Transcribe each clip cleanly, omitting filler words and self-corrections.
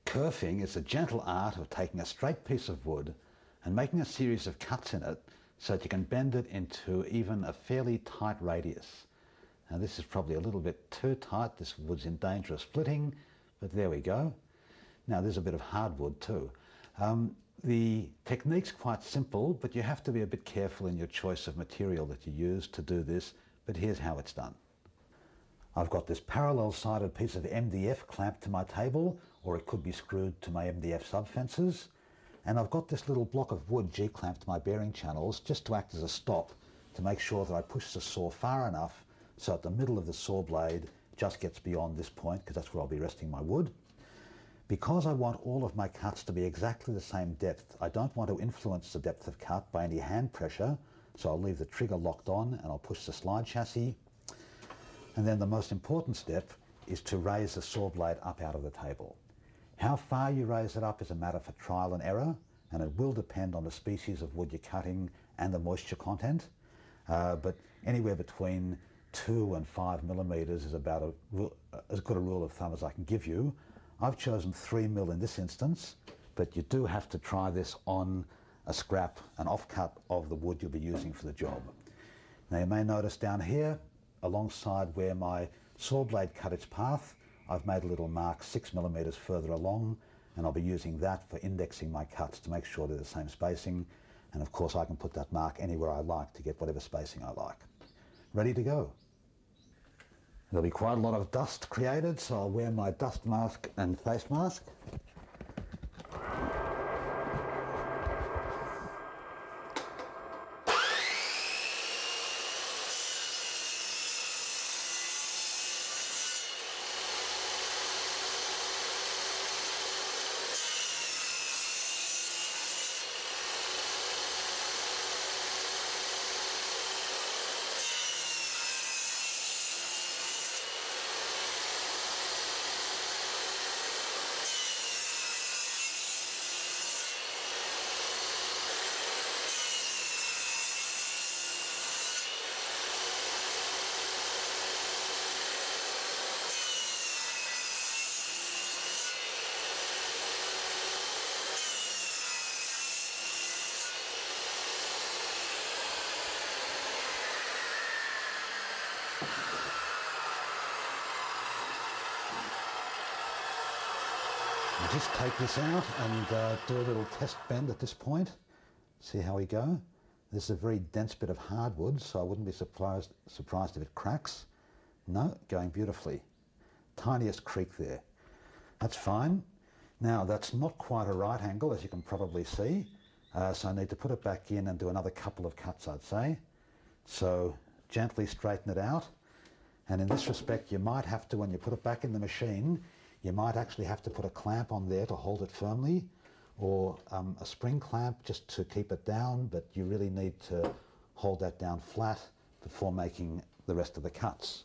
Kerfing is the gentle art of taking a straight piece of wood and making a series of cuts in it so that you can bend it into even a fairly tight radius. Now this is probably a little bit too tight. This wood's in danger of splitting, but there we go. Now there's a bit of hardwood too. The technique's quite simple, but you have to be a bit careful in your choice of material that you use to do this, but here's how it's done. I've got this parallel-sided piece of MDF clamped to my table, or it could be screwed to my MDF subfences, and I've got this little block of wood G-clamped to my bearing channels just to act as a stop to make sure that I push the saw far enough so that the middle of the saw blade just gets beyond this point, because that's where I'll be resting my wood. Because I want all of my cuts to be exactly the same depth, I don't want to influence the depth of cut by any hand pressure, so I'll leave the trigger locked on and I'll push the slide chassis. And then the most important step is to raise the saw blade up out of the table. How far you raise it up is a matter for trial and error, and it will depend on the species of wood you're cutting and the moisture content, but anywhere between 2 and 5 millimeters is about as good a rule of thumb as I can give you. I've chosen 3 mil in this instance, but you do have to try this on a scrap, an offcut of the wood you'll be using for the job. Now you may notice down here, alongside where my saw blade cut its path, I've made a little mark 6 millimeters further along, and I'll be using that for indexing my cuts to make sure they're the same spacing. And of course I can put that mark anywhere I like to get whatever spacing I like. Ready to go. There'll be quite a lot of dust created, so I'll wear my dust mask and face mask. Just take this out and do a little test bend at this point. See how we go. This is a very dense bit of hardwood, so I wouldn't be surprised if it cracks. No, going beautifully. Tiniest creak there. That's fine. Now that's not quite a right angle, as you can probably see, so I need to put it back in and do another couple of cuts, I'd say. So gently straighten it out, and in this respect you might have to, when you put it back in the machine, you might actually have to put a clamp on there to hold it firmly, or a spring clamp just to keep it down, but you really need to hold that down flat before making the rest of the cuts.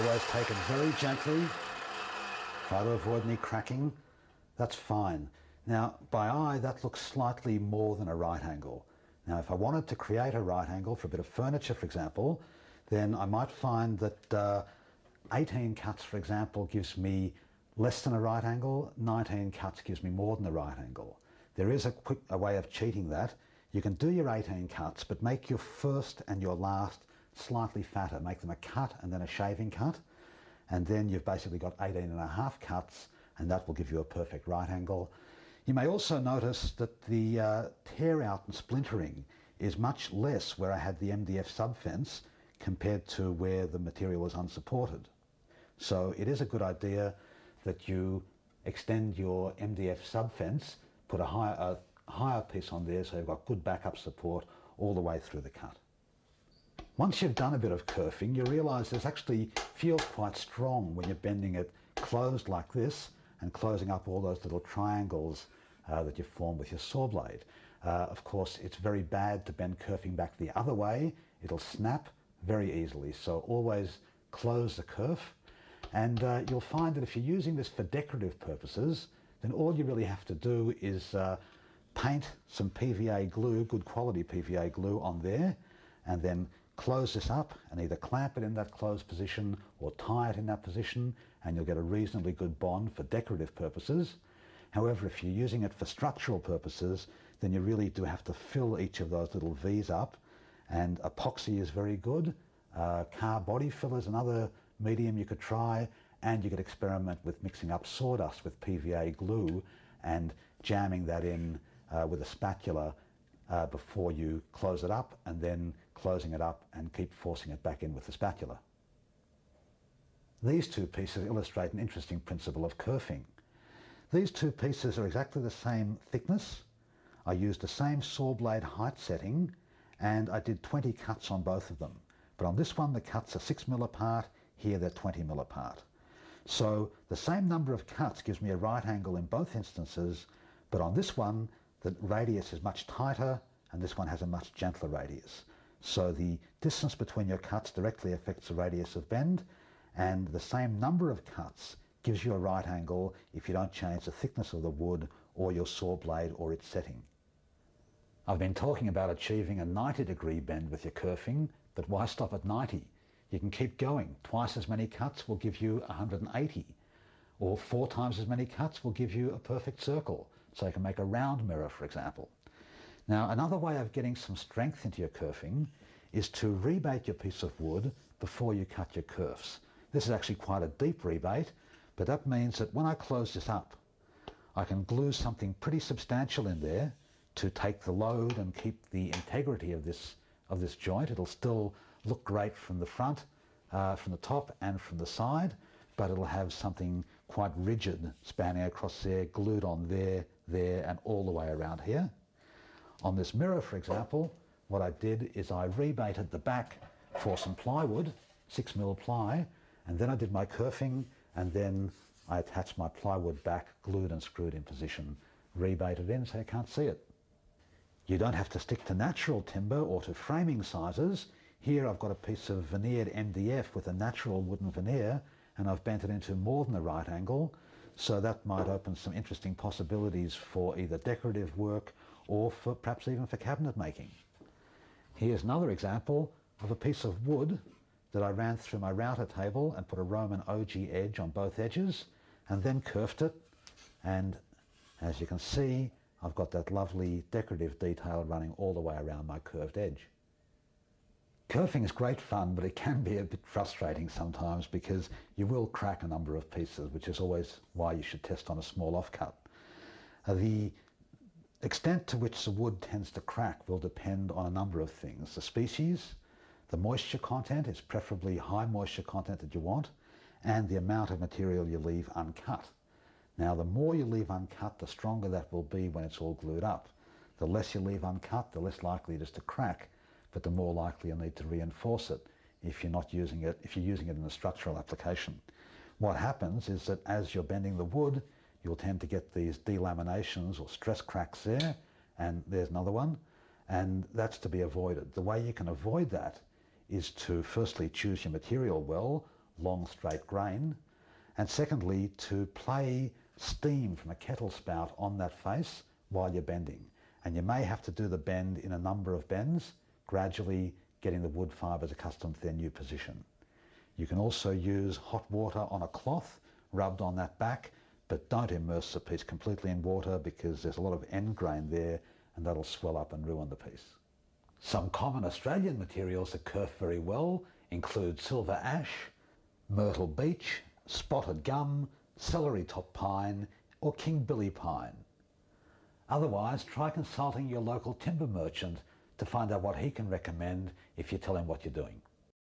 Always take it very gently, try to avoid any cracking. That's fine. Now, by eye, that looks slightly more than a right angle. Now, if I wanted to create a right angle for a bit of furniture, for example, then I might find that 18 cuts, for example, gives me less than a right angle, 19 cuts gives me more than a right angle. There is a way of cheating that. You can do your 18 cuts, but make your first and your last slightly fatter. Make them a cut and then a shaving cut, and then you've basically got 18.5 cuts, and that will give you a perfect right angle. You may also notice that the tear out and splintering is much less where I had the MDF subfence compared to where the material was unsupported. So it is a good idea that you extend your MDF subfence, put a higher piece on there so you've got good backup support all the way through the cut. Once you've done a bit of kerfing, you realise this actually feels quite strong when you're bending it closed like this and closing up all those little triangles that you form with your saw blade. Of course, it's very bad to bend kerfing back the other way. It'll snap very easily. So always close the kerf, and you'll find that if you're using this for decorative purposes, then all you really have to do is paint some PVA glue, good quality PVA glue on there, and then close this up and either clamp it in that closed position or tie it in that position, and you'll get a reasonably good bond for decorative purposes. However, if you're using it for structural purposes, then you really do have to fill each of those little V's up, and epoxy is very good. Car body filler is another medium you could try, and you could experiment with mixing up sawdust with PVA glue and jamming that in with a spatula before you close it up, and then closing it up and keep forcing it back in with the spatula. These two pieces illustrate an interesting principle of kerfing. These two pieces are exactly the same thickness. I used the same saw blade height setting, and I did 20 cuts on both of them. But on this one, the cuts are 6 mil apart. Here, they're 20 mil apart. So the same number of cuts gives me a right angle in both instances, but on this one, the radius is much tighter, and this one has a much gentler radius. So the distance between your cuts directly affects the radius of bend, and the same number of cuts gives you a right angle if you don't change the thickness of the wood or your saw blade or its setting. I've been talking about achieving a 90-degree bend with your kerfing, but why stop at 90? You can keep going. Twice as many cuts will give you 180, or 4 times as many cuts will give you a perfect circle. So you can make a round mirror, for example. Now, another way of getting some strength into your kerfing is to rebate your piece of wood before you cut your kerfs. This is actually quite a deep rebate, but that means that when I close this up, I can glue something pretty substantial in there to take the load and keep the integrity of this joint. It'll still look great from the front, from the top and from the side, but it'll have something quite rigid spanning across there, glued on there, and all the way around here. On this mirror, for example, what I did is I rebated the back for some plywood, 6 mil ply, and then I did my kerfing, and then I attached my plywood back, glued and screwed in position, rebated in so you can't see it. You don't have to stick to natural timber or to framing sizes. Here I've got a piece of veneered MDF with a natural wooden veneer, and I've bent it into more than a right angle, so that might open some interesting possibilities for either decorative work or for perhaps even for cabinet making. Here's another example of a piece of wood that I ran through my router table and put a Roman ogee edge on both edges and then kerfed it, and as you can see, I've got that lovely decorative detail running all the way around my curved edge. Kerfing is great fun, but it can be a bit frustrating sometimes because you will crack a number of pieces, which is always why you should test on a small offcut. The extent to which the wood tends to crack will depend on a number of things. The species, the moisture content, is preferably high moisture content that you want, and the amount of material you leave uncut. Now, the more you leave uncut, the stronger that will be when it's all glued up. The less you leave uncut, the less likely it is to crack, but the more likely you'll need to reinforce it if you're using it in a structural application. What happens is that as you're bending the wood, you'll tend to get these delaminations or stress cracks there, and there's another one, and that's to be avoided. The way you can avoid that is to firstly choose your material well, long straight grain, and secondly to play steam from a kettle spout on that face while you're bending. And you may have to do the bend in a number of bends, gradually getting the wood fibres accustomed to their new position. You can also use hot water on a cloth rubbed on that back, but don't immerse the piece completely in water because there's a lot of end grain there and that'll swell up and ruin the piece. Some common Australian materials that kerf very well include silver ash, myrtle beech, spotted gum, celery top pine, or king billy pine. Otherwise, try consulting your local timber merchant to find out what he can recommend if you tell him what you're doing.